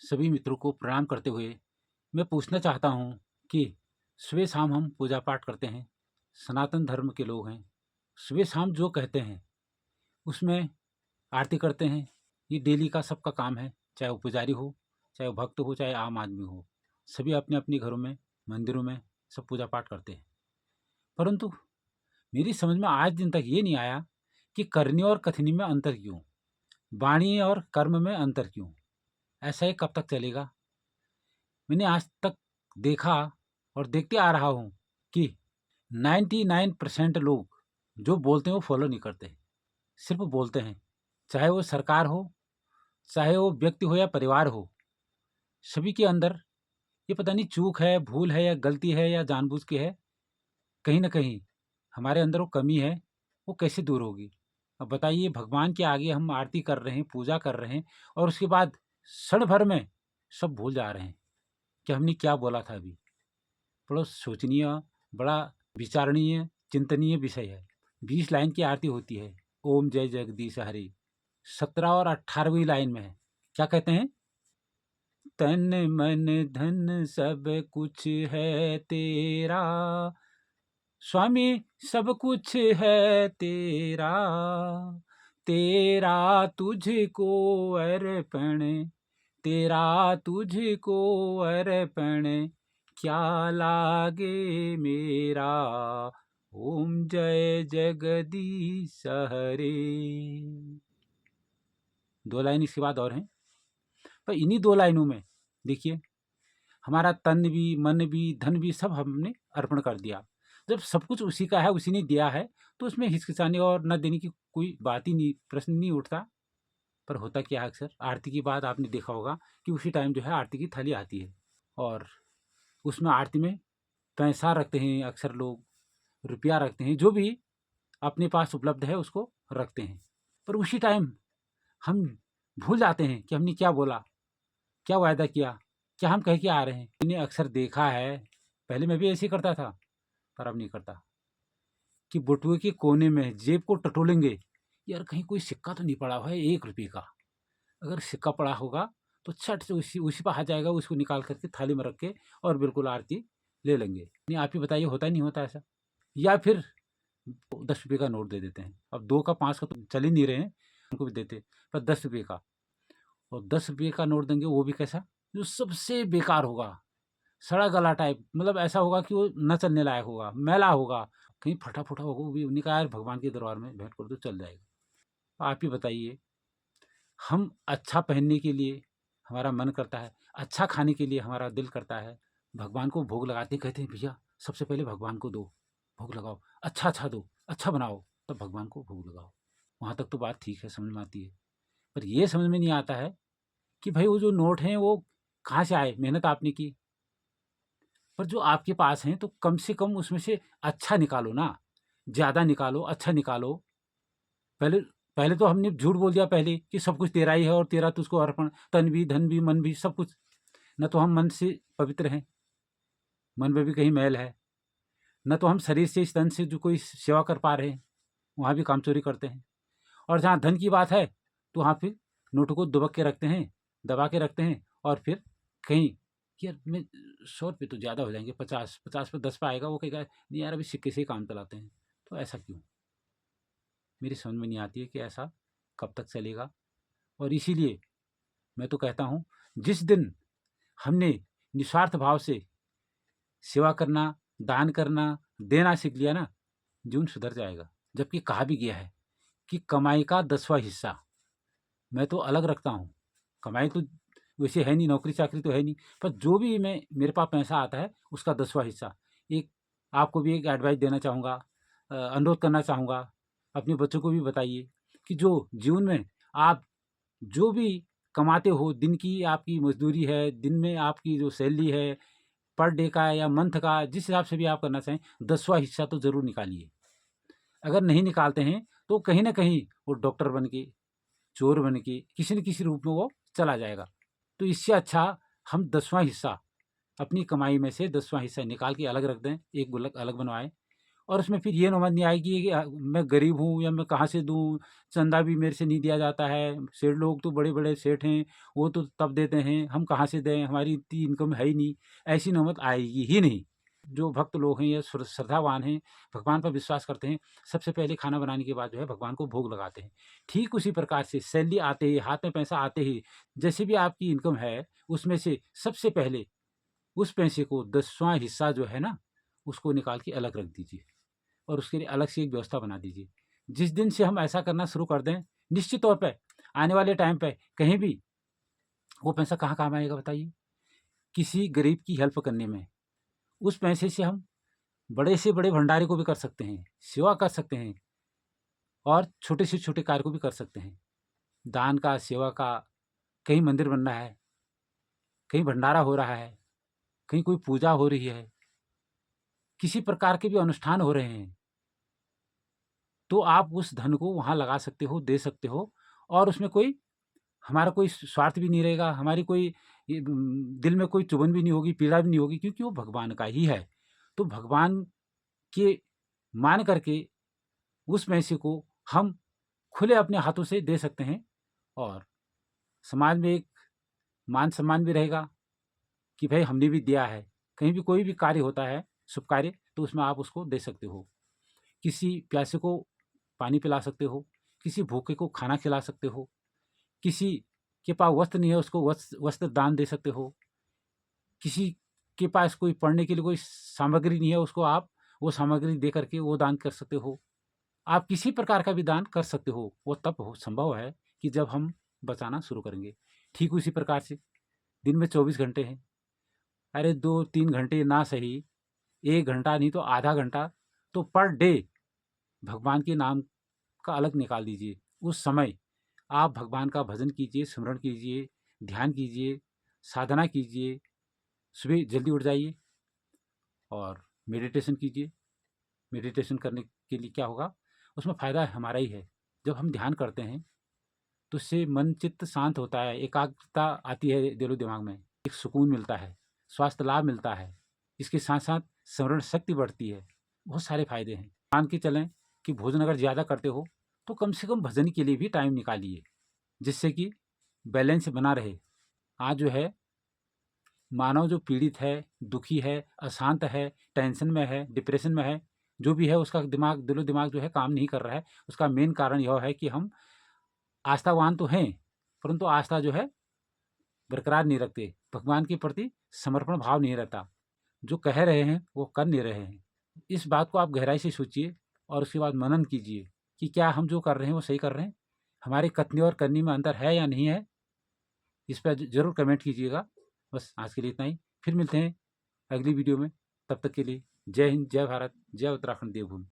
सभी मित्रों को प्रणाम करते हुए मैं पूछना चाहता हूँ कि सुबह शाम हम पूजा पाठ करते हैं, सनातन धर्म के लोग हैं। सुबह शाम जो कहते हैं उसमें आरती करते हैं, ये डेली का सबका काम है, चाहे वो पुजारी हो, चाहे वो भक्त हो, चाहे आम आदमी हो। सभी अपने-अपने घरों में, मंदिरों में सब पूजा पाठ करते हैं। परंतु मेरी समझ में आज दिन तक ये नहीं आया कि करनी और कथनी में अंतर क्यों? वाणी और कर्म में अंतर क्यों? ऐसा ये कब तक चलेगा? मैंने आज तक देखा और देखते आ रहा हूँ कि 99% लोग जो बोलते हैं वो फॉलो नहीं करते, सिर्फ बोलते हैं। चाहे वो सरकार हो, चाहे वो व्यक्ति हो या परिवार हो, सभी के अंदर ये पता नहीं चूक है, भूल है या गलती है या जानबूझ के है, कहीं न कहीं हमारे अंदर वो कमी है, वो कैसे दूर होगी? अब बताइए, भगवान के आगे हम आरती कर रहे हैं, पूजा कर रहे हैं और उसके बाद क्षण भर में सब भूल जा रहे हैं कि हमने क्या बोला था अभी। बड़ा सोचनीय, बड़ा विचारणीय, चिंतनीय विषय है। 20 लाइन की आरती होती है, ओम जय जगदीश हरे। 17 और 18वीं लाइन में है, क्या कहते हैं? तन मन धन सब कुछ है तेरा, स्वामी सब कुछ है तेरा, तेरा तुझको अर्पण, तेरा तुझको अर्पण, क्या लागे मेरा, ओम जय जगदीश हरे। 2 लाइन इसके बाद और हैं, पर इन्हीं 2 लाइनों में देखिए, हमारा तन भी, मन भी, धन भी सब हमने अर्पण कर दिया। जब सब कुछ उसी का है, उसी ने दिया है, तो उसमें हिचकिचाने और न देने की कोई बात ही नहीं, प्रश्न नहीं उठता। पर होता क्या है, अक्सर आरती के बाद आपने देखा होगा कि उसी टाइम जो है आरती की थाली आती है और उसमें आरती में पैसा रखते हैं, अक्सर लोग रुपया रखते हैं, जो भी अपने पास उपलब्ध है उसको रखते हैं। पर उसी टाइम हम भूल जाते हैं कि हमने क्या बोला, क्या वायदा किया, क्या हम कह के आ रहे हैं। मैंने अक्सर देखा है, पहले मैं भी ऐसे ही करता था, पर अब नहीं करता, कि बटुए के कोने में जेब को टटोलेंगे, यार कहीं कोई सिक्का तो नहीं पड़ा हुआ है 1 रुपये का। अगर सिक्का पड़ा होगा तो झट से उसी उसी पे आ जाएगा, उसको निकाल करके थाली में रख के और बिल्कुल आरती ले लेंगे। नहीं, आप ही बताइए, होता है नहीं होता ऐसा? या फिर 10 रुपये का नोट दे देते हैं। अब 2 का 5 का तो चल ही नहीं रहे हैं, उनको भी देते, पर 10 रुपये का, और 10 रुपये का नोट देंगे, वो भी कैसा? जो सबसे बेकार होगा, सड़ा गला टाइप, मतलब ऐसा होगा कि वो न चलने लायक होगा, मैला होगा, कहीं फटा-फूटा होगा, वो भी उन्होंने कहा यार भगवान के दरबार में भेंट कर दो चल जाएगा। आप ही बताइए, हम अच्छा पहनने के लिए हमारा मन करता है, अच्छा खाने के लिए हमारा दिल करता है, भगवान को भोग लगाते हैं, कहते हैं भैया सबसे पहले भगवान को दो, भोग लगाओ, अच्छा-अच्छा दो, अच्छा बनाओ, तब भगवान को भोग लगाओ। वहाँ तक तो बात ठीक है, समझ में आती है। पर ये समझ में नहीं आता है कि भाई वो जो नोट हैं वो कहाँ से आए? मेहनत आपने की, पर जो आपके पास हैं तो कम से कम उसमें से अच्छा निकालो ना, ज़्यादा निकालो, अच्छा निकालो। पहले पहले तो हमने झूठ बोल दिया पहले कि सब कुछ तेरा ही है और तेरा तुझको अर्पण, तन भी, धन भी, मन भी, सब कुछ। न तो हम मन से पवित्र हैं, मन में भी कहीं मैल है, न तो हम शरीर से, इस तन से जो कोई सेवा कर पा रहे हैं, वहाँ भी कामचोरी करते हैं। और जहाँ धन की बात है, तो वहाँ फिर नोटों को दुबक के रखते हैं, दबा के रखते हैं और फिर कहीं कि यार मैं 100 रुपये तो ज़्यादा हो जाएँगे, 50, 50 पे 10 पे आएगा, वो कहेगा नहीं यार अभी सिक्के से ही काम चलाते हैं। तो ऐसा क्यों? मेरी समझ में नहीं आती है कि ऐसा कब तक चलेगा। और इसीलिए मैं तो कहता हूँ, जिस दिन हमने निस्वार्थ भाव से सेवा करना, दान करना, देना सीख लिया ना, जीवन सुधर जाएगा। जबकि कहा भी गया है कि कमाई का 10वाँ हिस्सा मैं तो अलग रखता हूँ। कमाई तो वैसे है नहीं, नौकरी-चाकरी तो है नहीं, पर जो भी मेरे पास पैसा आता है उसका 10वाँ हिस्सा, एक आपको भी एक एडवाइस देना चाहूँगा, अनुरोध करना चाहूँगा, अपने बच्चों को भी बताइए कि जो जीवन में आप जो भी कमाते हो, दिन की आपकी मज़दूरी है, दिन में आपकी जो सैलरी है, पर डे का है या मंथ का, जिस हिसाब से भी आप करना चाहें, 10वाँ हिस्सा तो ज़रूर निकालिए। अगर नहीं निकालते हैं, तो कहीं न कहीं वो डॉक्टर बन के, चोर बन के, किसी न किसी रूप में वो चला जाएगा। तो इससे अच्छा हम 10वाँ हिस्सा अपनी कमाई में से 10वाँ हिस्सा निकाल के अलग रख दें, एक गुल्लक अलग बनवाएँ और उसमें फिर ये नौबत नहीं आएगी कि मैं गरीब हूँ या मैं कहाँ से दूँ, चंदा भी मेरे से नहीं दिया जाता है, सेठ लोग तो बड़े-बड़े सेठ हैं, वो तो तब देते हैं, हम कहाँ से दें, हमारी इतनी इनकम है ही नहीं, ऐसी नौबत आएगी ही नहीं। जो भक्त लोग हैं या श्रद्धावान हैं, भगवान पर विश्वास करते हैं, सबसे पहले खाना बनाने के बाद जो है भगवान को भोग लगाते हैं। ठीक उसी प्रकार से सैलरी आते ही, हाथ में पैसा आते ही, जैसे भी आपकी इनकम है, उसमें से सबसे पहले उस पैसे को 10वां हिस्सा जो है ना, उसको निकाल के अलग रख दीजिए और उसके लिए अलग से एक व्यवस्था बना दीजिए। जिस दिन से हम ऐसा करना शुरू कर दें, निश्चित तौर पे आने वाले टाइम पे कहीं भी वो पैसा कहाँ काम आएगा बताइए? किसी गरीब की हेल्प करने में। उस पैसे से हम बड़े से बड़े भंडारे को भी कर सकते हैं, सेवा कर सकते हैं और छोटे से छोटे कार्य को भी कर सकते हैं। दान का, सेवा का, कहीं मंदिर बन रहा है, कहीं भंडारा हो रहा है, कहीं कोई पूजा हो रही है, किसी प्रकार के भी अनुष्ठान हो रहे हैं, तो आप उस धन को वहाँ लगा सकते हो, दे सकते हो और उसमें कोई हमारा कोई स्वार्थ भी नहीं रहेगा, हमारी कोई दिल में कोई चुभन भी नहीं होगी, पीड़ा भी नहीं होगी क्योंकि वो भगवान का ही है। तो भगवान के मान करके उस पैसे को हम खुले अपने हाथों से दे सकते हैं और समाज में एक मान-सम्मान भी रहेगा कि भाई हमने भी दिया है। कहीं भी कोई भी कार्य होता है, शुभ कार्य, तो उसमें आप उसको दे सकते हो। किसी प्यासे को पानी पिला सकते हो, किसी भूखे को खाना खिला सकते हो, किसी के पास वस्त्र नहीं है उसको वस्त्र दान दे सकते हो, किसी के पास कोई पढ़ने के लिए कोई सामग्री नहीं है उसको आप वो सामग्री दे करके वो दान कर सकते हो। आप किसी प्रकार का भी दान कर सकते हो, वो तब हो संभव है कि जब हम बचाना शुरू करेंगे। ठीक उसी प्रकार से दिन में 24 घंटे हैं, अरे 2-3 घंटे ना सही, 1 घंटा नहीं तो आधा घंटा तो पर डे भगवान के नाम का अलग निकाल दीजिए। उस समय आप भगवान का भजन कीजिए, स्मरण कीजिए, ध्यान कीजिए, साधना कीजिए, सुबह जल्दी उठ जाइए और मेडिटेशन कीजिए। मेडिटेशन करने के लिए क्या होगा, उसमें फ़ायदा हमारा ही है। जब हम ध्यान करते हैं, तो उससे मन चित्त शांत होता है, एकाग्रता आती है दिलो-दिमाग में, एक सुकून मिलता है, स्वास्थ्य लाभ मिलता है। इसके साथ-साथ स्मरण शक्ति बढ़ती है, बहुत सारे फ़ायदे हैं। मान के चलें कि भोजन अगर ज़्यादा करते हो, तो कम से कम भजन के लिए भी टाइम निकालिए, जिससे कि बैलेंस बना रहे। आज जो है मानव जो पीड़ित है, दुखी है, अशांत है, टेंशन में है, डिप्रेशन में है, जो भी है उसका दिमाग दिलो-दिमाग जो है काम नहीं कर रहा है। उसका मेन कारण यह है कि हम आस्थावान तो हैं, परंतु आस्था जो है बरकरार नहीं रखते। भगवान के प्रति समर्पण भाव नहीं रहता। जो कह रहे हैं, वो कर नहीं रहे हैं। इस बात को आप गहराई से सोचिए और उसके बाद मनन कीजिए कि क्या हम जो कर रहे हैं, वो सही कर रहे हैं? हमारे कथनी और करनी में अंतर है या नहीं है? इस पे ज़रूर कमेंट कीजिएगा। बस आज के लिए इतना ही। फिर मिलते हैं अगली वीडियो में। तब तक के लिए जय हिंद, जय भारत, जय उत्तराखंड देवभूमि।